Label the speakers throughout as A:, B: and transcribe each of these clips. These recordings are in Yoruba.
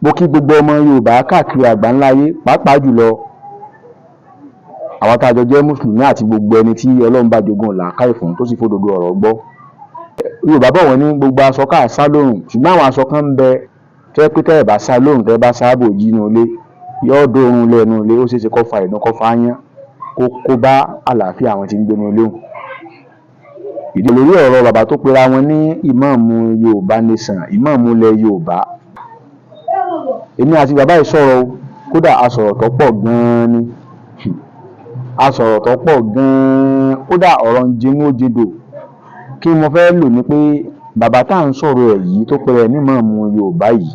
A: Mo kí gbogbo ọmọ Yorùbá káàkiri àgbáńlá ayé, pàápàá jùlọ àwọn tá a jọ jẹ́ mùsùlùmí àti gbogbo ẹni tí Ọlọ́run bá jogún làákàyè fún tó sì fòdodo ọ̀rọ̀ gbọ́. Yorùbá bọ̀ wọ́n ní gbogbo aṣọ ká sá lóòrùn, ṣùgbọ́n àwọn aṣọ kan ń bẹ tó yẹ pé tẹ́ ẹ̀ bá sá lóòrùn tẹ́ ẹ bá sáàbò jí inú ilé yóò dóorun lẹ́nu ilé, ó ṣeéṣe kó fa ìdun kó fa áyán kó bá àlàáfíà àwọn tí ń gbénu ilé hùn. Ìdí lórí ọ̀rọ̀ bàbá tó pera wọn ní ìmáàmù Yorùbá nation, ìmáàmù ilẹ̀ Yorùbá. Èmi àti bàbá yìí sọ̀rọ̀, kódà a sọ̀rọ̀ tó pọ̀ gan-an ni, a sọ̀rọ̀ tó pọ̀ gan-an, kódà ọ̀rọ̀ ń jinú jindò. Kí mo fẹ́ lò ní pé bàbá tá à ń sọ̀rọ̀ ẹ̀ yìí tó pera ẹ̀ ní ìmáàmù Yorùbá yìí,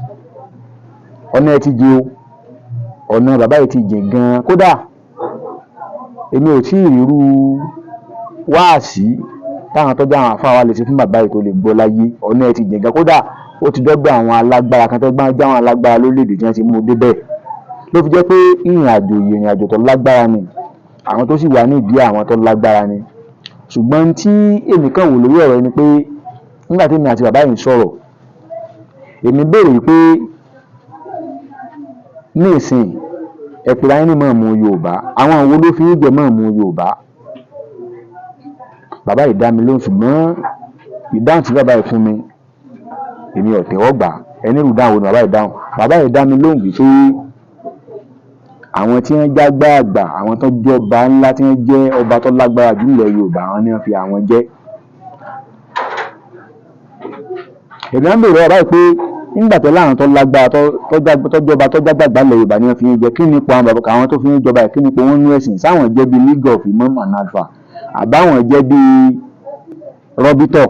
A: ọ̀nà ẹ̀ ti jìn o, ọ̀nà bàbá yìí ti jìn gan-an. Kódà èmi ò tí ì rírú wáàsí táwọn tó jẹ́ àwọn àfáà wa lè ṣe fún bàbá yìí tó lè gbọ́ láyé. Ọ̀nà ẹ̀ ti jìn gan, kódà ó ti dọ́gba àwọn alágbára kan tó gbọ́n jẹ́ àwọn alágbára lórílẹ̀-èdè tí wọ́n ti mú un débẹ̀. Ló fi jẹ́ pé ìrìn àjò tó lágbára ni, àwọn tó sì wà nídìí àwọn tó lágbára ni. Ṣùgbọ́n tí èmi kàn wò lórí ọ̀rọ̀ ni pé nígbà tí èmi àti bàbá yìí ń sọ̀rọ̀, èmi béèrè pé ní ìsìn ẹ pera yín ní ìmáàmù Yorùbá, àwọn wo ló fi ń jẹ ìmáàmù Yorùbá? Bàbá yìí dá mi lóhùn, ṣùgbọ́n ìdáhùn tí bàbá yìí fún mi èmi ò tẹ́wọ́ gbà. Ẹni rú dáhùn ni bàbá yìí dáhùn. Bàbá yìí dá mi lóhùn wípé àwọn tí wọ́n jágbá àgbà, àwọn tó jẹ́ ọba ńlá, tí wọ́n jẹ́ ọba tó lágbára jù nílẹ̀ Yorùbá, àwọn ni wọ́n fi àwọn jẹ́. Èmi á ń bèèrè bàbá yìí pé nígbà tó láwọn tó lágbára tó jọba tó jágbàgbà ilẹ̀ Yorùbá ni wọ́n fi ń jẹ, kí ni ipò àwọn bàbá àwọn tó fi ń jọba yìí, kí ni ipò wọn nínú ẹ̀sìn? Sáwọn jẹ́ bíi League of Imam and Alpha àbáwọn jẹ́ bíi Rọ́bítọ̀?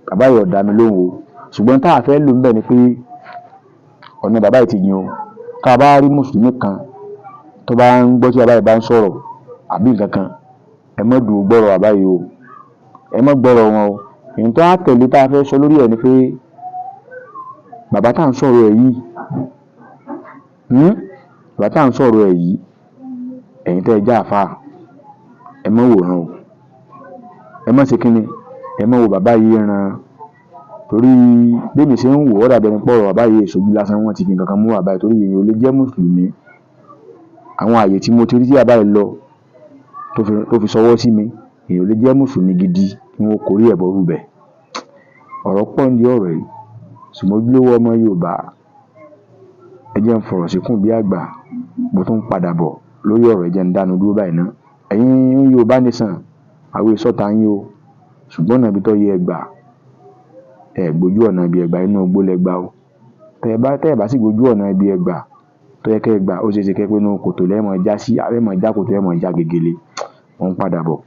A: Bàbá yìí ò dá mi lóhùn o. Ṣùgbọ́n tá a fẹ́ lò ń bẹ̀ ni pé ọ̀nà bàbá yìí ti jìn o. Ká bá rí mùsùlùmí kan tó bá ń gbọ́ tí bàbá yìí bá ń sọ̀rọ̀ àbí nǹkan kan, ẹ má dùn gbọ́rọ̀ bàbá yìí o, ẹ má gbọ́rọ̀ wọn o. Èyí tó á tẹ̀lé tá a fẹ́ sọ lórí ẹ̀ ni pé bàbá tá à ń sọ̀rọ̀ ẹ̀ yìí, bàbá tá à ń sọ̀rọ̀ ẹ̀ yìí, ẹ̀yin tẹ́ ẹ jẹ́ àfáà, ẹ má wòran o, ẹ má ṣe kíni, ẹ má wo bàbá yìí ran. Torí bí mi ṣe ń wò ó dàbí ẹni pọ̀rọ̀ bàbá yìí èsojú lásán, wọ́n ti fi nǹkan kan mú bàbá yìí, torí èèyàn ò lè jẹ́ mùsùlùmí. Àwọn àyè tí mo ti rí tí bàbá yìí lọ tó fi sọwọ́ sí mi, èèyàn ò lè jẹ́ mùsùlùmí gidi kí wọ́n kórí ẹ̀bọ rúbẹ̀. Ọ̀rọ̀ pọ̀ ní ọ̀rọ̀ yìí, ṣùgbọ́n ojúlówó ọmọ Yorùbá, ẹ jẹ́ ń fọ̀rọ̀ síkùn bí àgbà, mo tún ń padà bọ̀ lórí ọ̀rọ̀, ẹ jẹ́ ń dánu dúró báyìí ná. Ẹ̀yin Yorùbá nation, àwọn ìsọ̀tà yín o, ṣùgbọ́n ọ̀nà ibi tó yẹ ẹgbà, ẹ gbójú ọ̀nà ibi ẹgbà, inú ogbó lẹgbà o. Tẹ́ ẹ bá sì gbójú ọ̀nà ibi ẹgbà tó yẹ kẹ́ ẹgbà, ó ṣeéṣe kẹ́ pé inú kòtò lẹ́mọ̀ já sí, àbẹ́mọ̀ já kòtò lẹ́mọ̀ já gegele. Wọ́n ń padà bọ̀.